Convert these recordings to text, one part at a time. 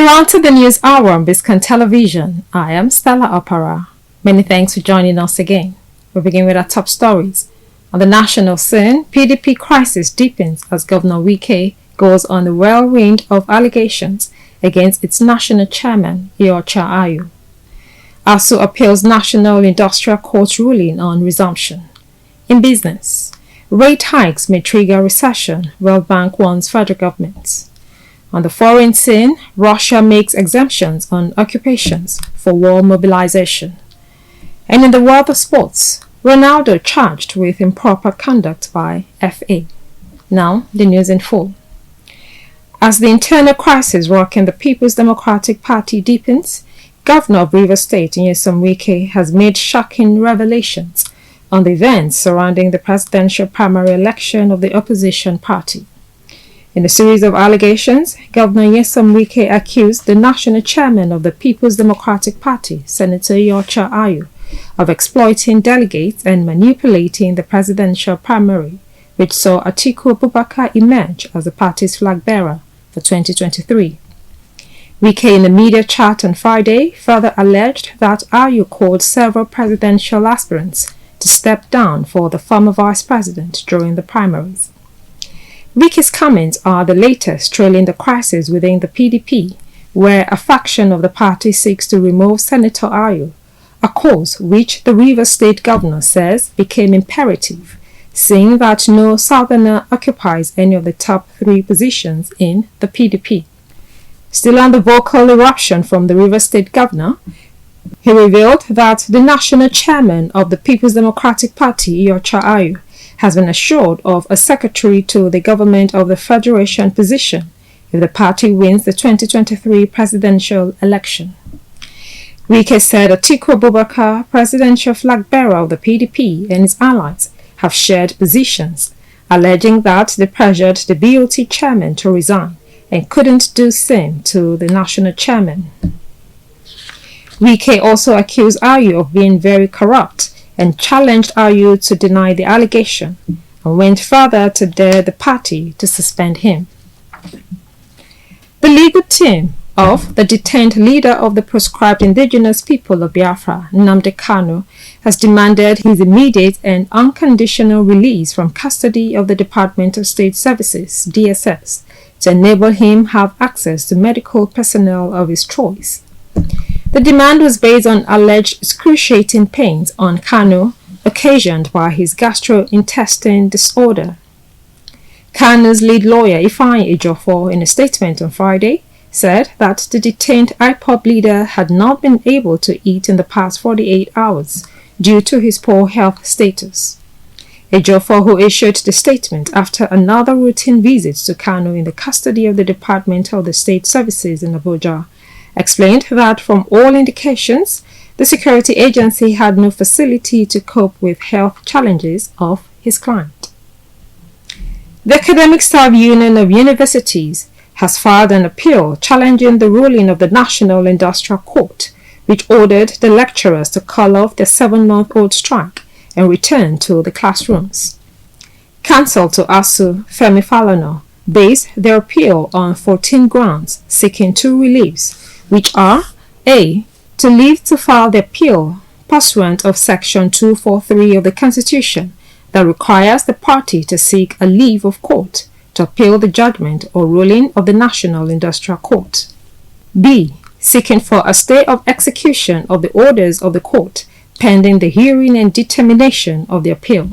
You're on to the news hour on BISCON television. I am Stella Opera. Many thanks for joining us again. We'll begin with our top stories. On the national scene, PDP crisis deepens as Governor Wike goes on the whirlwind of allegations against its national chairman, Iyorchia Ayu. ASU appeals National Industrial Court ruling on resumption. In business, rate hikes may trigger recession, World Bank warns federal government. On the foreign scene, Russia makes exemptions on occupations for war mobilization. And in the world of sports, Ronaldo charged with improper conduct by FA. Now, the news in full. As the internal crisis rocking the People's Democratic Party deepens, Governor of Rivers State, Nyesom Wike, has made shocking revelations on the events surrounding the presidential primary election of the opposition party. In a series of allegations, Governor Nyesom Wike accused the national chairman of the People's Democratic Party, Senator Iyorchia Ayu, of exploiting delegates and manipulating the presidential primary, which saw Atiku Abubakar emerge as the party's flag bearer for 2023. Wike, in a media chat on Friday, further alleged that Ayu called several presidential aspirants to step down for the former vice president during the primaries. Wike's comments are the latest trailing the crisis within the PDP, where a faction of the party seeks to remove Senator Ayu, a cause which the Rivers State governor says became imperative, seeing that no southerner occupies any of the top 3 positions in the PDP. Still under vocal eruption from the Rivers State governor, he revealed that the national chairman of the People's Democratic Party, Iyorchia Ayu, has been assured of a secretary to the government of the Federation position if the party wins the 2023 presidential election. Wike said Atiku Abubakar, presidential flag bearer of the PDP, and his allies have shared positions, alleging that they pressured the BOT chairman to resign and couldn't do the same to the national chairman. Wike also accused Ayu of being very corrupt and challenged Ayu to deny the allegation and went further to dare the party to suspend him. The legal team of the detained leader of the proscribed indigenous people of Biafra, Nnamdi Kanu, has demanded his immediate and unconditional release from custody of the Department of State Services, DSS, to enable him have access to medical personnel of his choice. The demand was based on alleged excruciating pains on Kanu occasioned by his gastrointestinal disorder. Kanu's lead lawyer, Ifeanyi Ejiofor, in a statement on Friday, said that the detained IPOB leader had not been able to eat in the past 48 hours due to his poor health status. Ejiofor, who issued the statement after another routine visit to Kanu in the custody of the Department of the State Services in Abuja, explained that from all indications, the security agency had no facility to cope with health challenges of his client. The Academic Staff Union of Universities has filed an appeal challenging the ruling of the National Industrial Court, which ordered the lecturers to call off their 7-month-old strike and return to the classrooms. Counsel to ASU, Femi Falana, based their appeal on 14 grounds, seeking 2 reliefs, which are A. To leave to file the appeal pursuant of Section 243 of the Constitution that requires the party to seek a leave of court to appeal the judgment or ruling of the National Industrial Court. B. Seeking for a stay of execution of the orders of the court pending the hearing and determination of the appeal.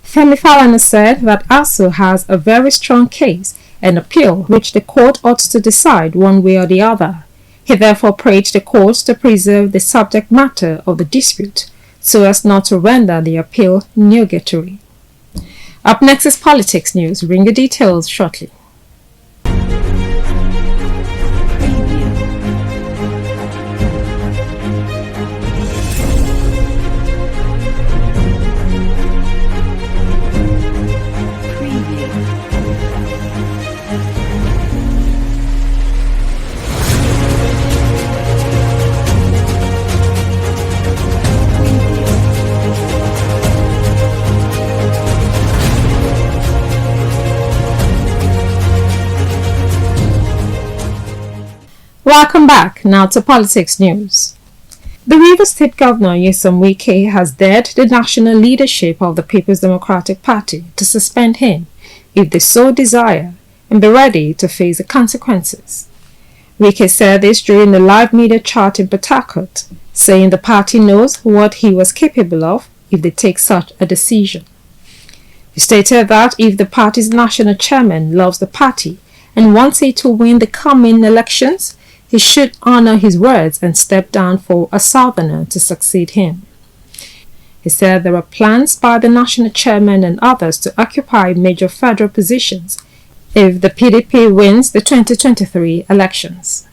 Femi Falana said that ASU has a very strong case and appeal which the court ought to decide one way or the other. He therefore prayed the court to preserve the subject matter of the dispute so as not to render the appeal nugatory. Up next is politics news. Bring the details shortly. Welcome back. Now to politics news. The Rivers State Governor Nyesom Wike has dared the national leadership of the People's Democratic Party to suspend him if they so desire and be ready to face the consequences. Wike said this during a live media chat in Port Harcourt, saying the party knows what he was capable of if they take such a decision. He stated that if the party's national chairman loves the party and wants it to win the coming elections, he should honor his words and step down for a southerner to succeed him. He said there are plans by the national chairman and others to occupy major federal positions if the PDP wins the 2023 elections.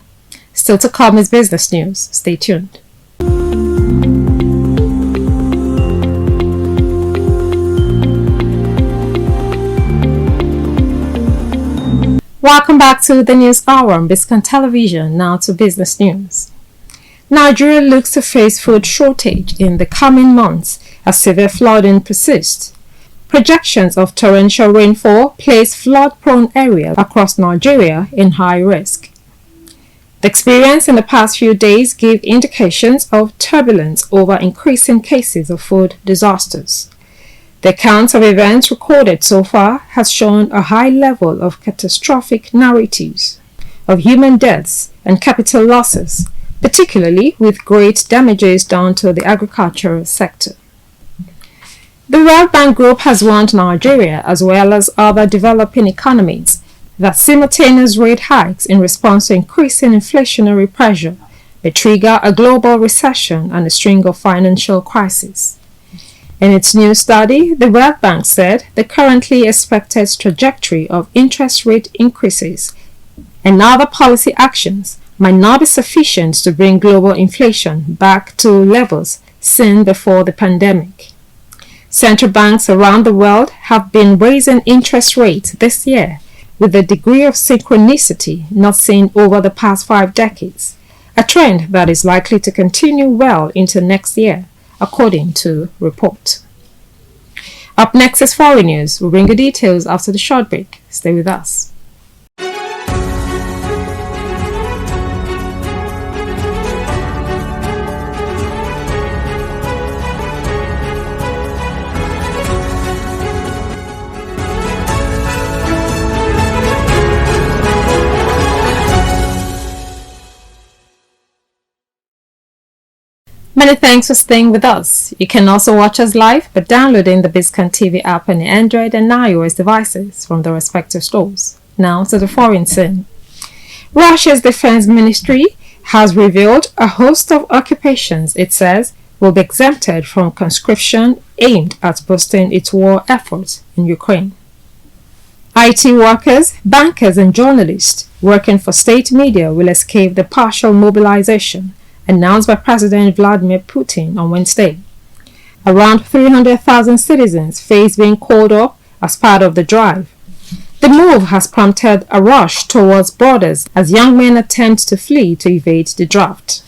Still to come is business news. Stay tuned. Welcome back to the News Hour on BISCON Television. Now to business news. Nigeria looks to face food shortage in the coming months as severe flooding persists. Projections of torrential rainfall place flood-prone areas across Nigeria in high risk. The experience in the past few days gave indications of turbulence over increasing cases of food disasters. The account of events recorded so far has shown a high level of catastrophic narratives of human deaths and capital losses, particularly with great damages done to the agricultural sector. The World Bank Group has warned Nigeria, as well as other developing economies, that simultaneous rate hikes in response to increasing inflationary pressure may trigger a global recession and a string of financial crises. In its new study, the World Bank said the currently expected trajectory of interest rate increases and other policy actions might not be sufficient to bring global inflation back to levels seen before the pandemic. Central banks around the world have been raising interest rates this year with a degree of synchronicity not seen over the past 5 decades, a trend that is likely to continue well into next year, according to report. Up next is foreign news. We'll bring you details after the short break. Stay with us. Many thanks for staying with us. You can also watch us live by downloading the BISCON TV app on your Android and iOS devices from the respective stores. Now to the foreign scene. Russia's defense ministry has revealed a host of occupations it says will be exempted from conscription aimed at boosting its war efforts in Ukraine. IT workers, bankers and journalists working for state media will escape the partial mobilization announced by President Vladimir Putin on Wednesday. Around 300,000 citizens face being called up as part of the drive. The move has prompted a rush towards borders as young men attempt to flee to evade the draft.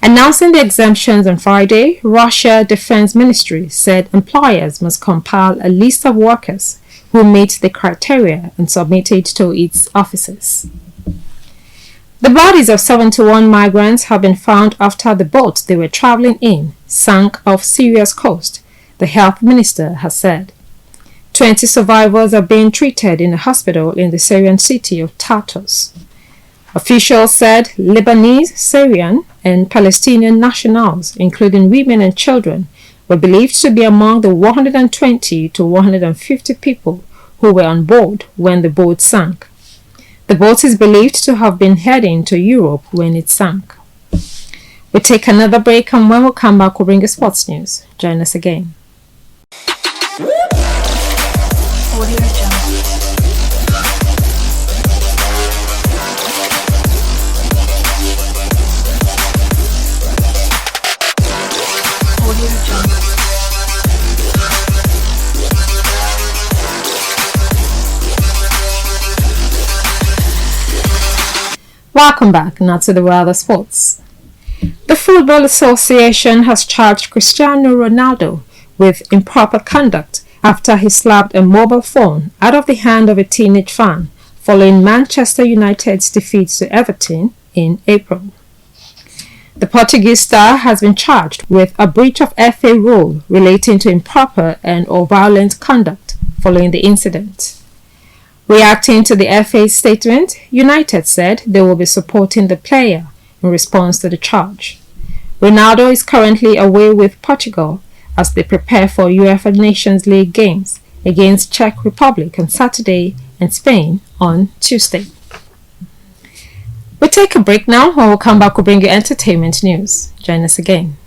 Announcing the exemptions on Friday, Russia Defense Ministry said employers must compile a list of workers who meet the criteria and submit it to its officers. The bodies of 71 migrants have been found after the boat they were traveling in sank off Syria's coast, the health minister has said. 20 survivors are being treated in a hospital in the Syrian city of Tartus. Officials said Lebanese, Syrian, and Palestinian nationals, including women and children, were believed to be among the 120 to 150 people who were on board when the boat sank. The boat is believed to have been heading to Europe when it sank. We'll take another break, and when we come back, we'll bring you sports news. Join us again. Welcome back now to the world of sports. The Football Association has charged Cristiano Ronaldo with improper conduct after he slapped a mobile phone out of the hand of a teenage fan following Manchester United's defeat to Everton in April. The Portuguese star has been charged with a breach of FA rule relating to improper and/or violent conduct following the incident. Reacting to the FA's statement, United said they will be supporting the player in response to the charge. Ronaldo is currently away with Portugal as they prepare for UEFA Nations League games against Czech Republic on Saturday and Spain on Tuesday. We'll take a break now. When we'll come back, we'll bring you entertainment news. Join us again.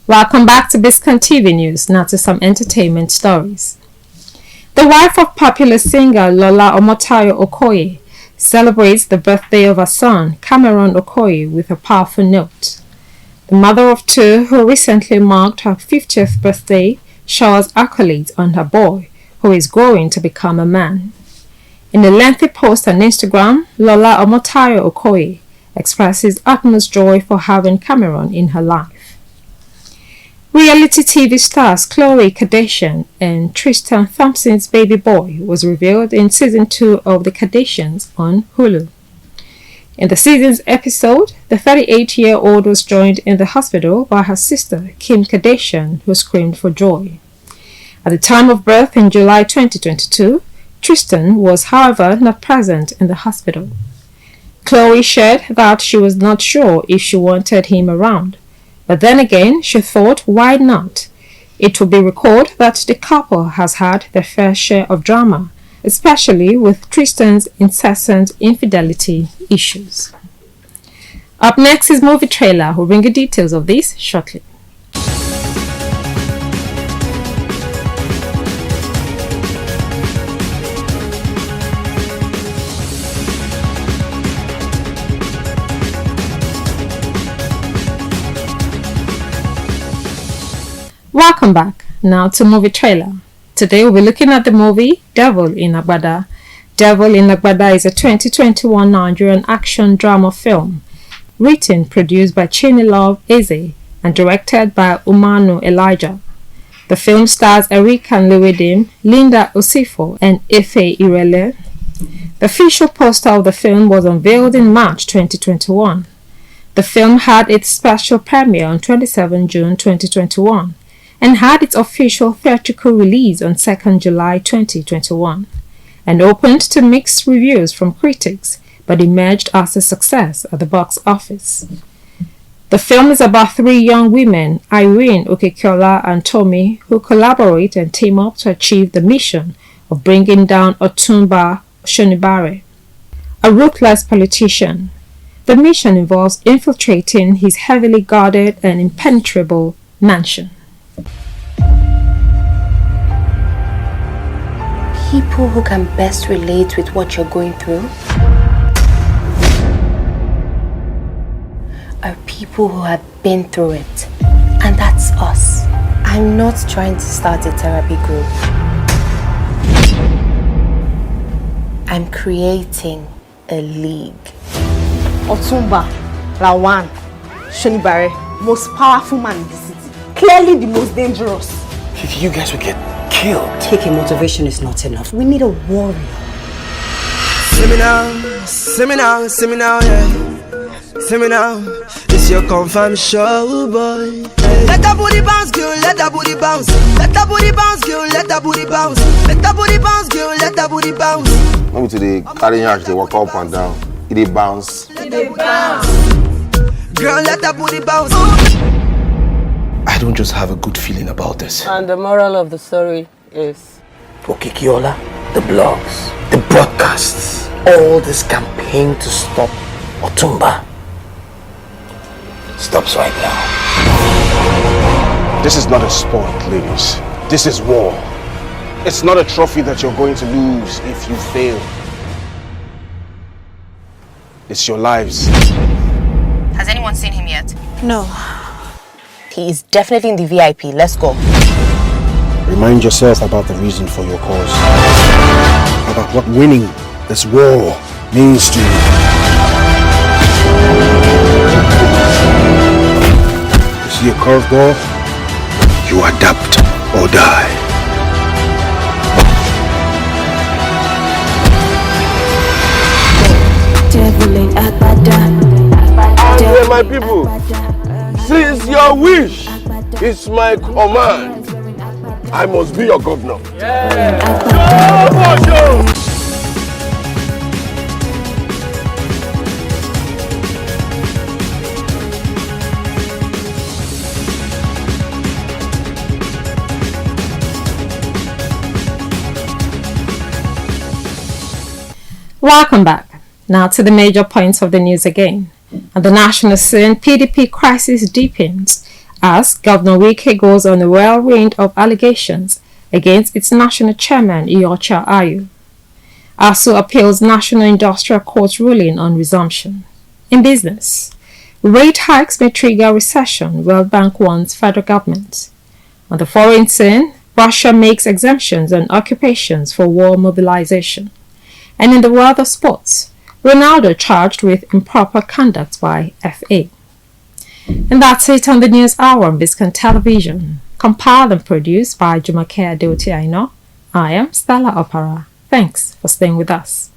Welcome back to BISCON TV News. Now to some entertainment stories. The wife of popular singer Lola Omotayo Okoye celebrates the birthday of her son, Cameron Okoye, with a powerful note. The mother of two, who recently marked her 50th birthday, showers accolades on her boy, who is growing to become a man. In a lengthy post on Instagram, Lola Omotayo Okoye expresses utmost joy for having Cameron in her life. Reality TV stars Khloe Kardashian and Tristan Thompson's baby boy was revealed in Season 2 of The Kardashians on Hulu. In the season's episode, the 38-year-old was joined in the hospital by her sister, Kim Kardashian, who screamed for joy. At the time of birth in July 2022, Tristan was, however, not present in the hospital. Khloe shared that she was not sure if she wanted him around. But then again, she thought, why not? It will be recalled that the couple has had their fair share of drama, especially with Tristan's incessant infidelity issues. Up next is Movie Trailer. We'll bring you details of this shortly. Welcome back. Now to Movie Trailer. Today we'll be looking at the movie Devil in Agbada. Devil in Agbada is a 2021 Nigerian action drama film written, produced by Chinilove Eze and directed by Umanu Elijah. The film stars Erika Nlewedim, Linda Osifo and Efe Irele. The official poster of the film was unveiled in March 2021. The film had its special premiere on 27 June 2021. And had its official theatrical release on 2nd July 2021, and opened to mixed reviews from critics, but emerged as a success at the box office. The film is about three young women, Irene Okekiola and Tommy, who collaborate and team up to achieve the mission of bringing down Otumba Shonibare, a ruthless politician. The mission involves infiltrating his heavily guarded and impenetrable mansion. People who can best relate with what you're going through are people who have been through it. And that's us. I'm not trying to start a therapy group. I'm creating a league. Otumba, Lawan, Shonibare, most powerful man in the city. Clearly the most dangerous. You guys will get killed. Taking motivation is not enough. We need a warrior. See me now, yeah. See me now, it's your confirmed show, boy. Let that booty bounce, girl, let that booty bounce. Let that booty bounce, girl, let that booty bounce. Let that booty bounce, girl, let that booty bounce. Maybe today, carrying her, they walk up and down. It bounce. It bounce. Girl, let that booty bounce. I don't just have a good feeling about this. And the moral of the story is Okekiola, the blogs, the broadcasts, all this campaign to stop Otumba stops right now. This is not a sport, ladies. This is war. It's not a trophy that you're going to lose if you fail. It's your lives. Has anyone seen him yet? No. He is definitely in the VIP. Let's go. Remind yourself about the reason for your cause. About what winning this war means to you. see a curveball, you adapt or die. And my people, since your wish is my command, I must be your governor. Welcome back. Now to the major points of the news again. On the national scene, PDP crisis deepens as Governor Wike goes on a whirlwind of allegations against its national chairman, Iyorchia Ayu. ASU appeals National Industrial Court ruling on resumption. In business, rate hikes may trigger recession, World Bank warns federal government. On the foreign scene, Russia makes exemptions on occupations for war mobilization. And in the world of sports, Ronaldo charged with improper conduct by FA. And that's it on the News Hour on BISCON Television. Compiled and produced by Jumake Adeoti Aino. I am Stella Opera. Thanks for staying with us.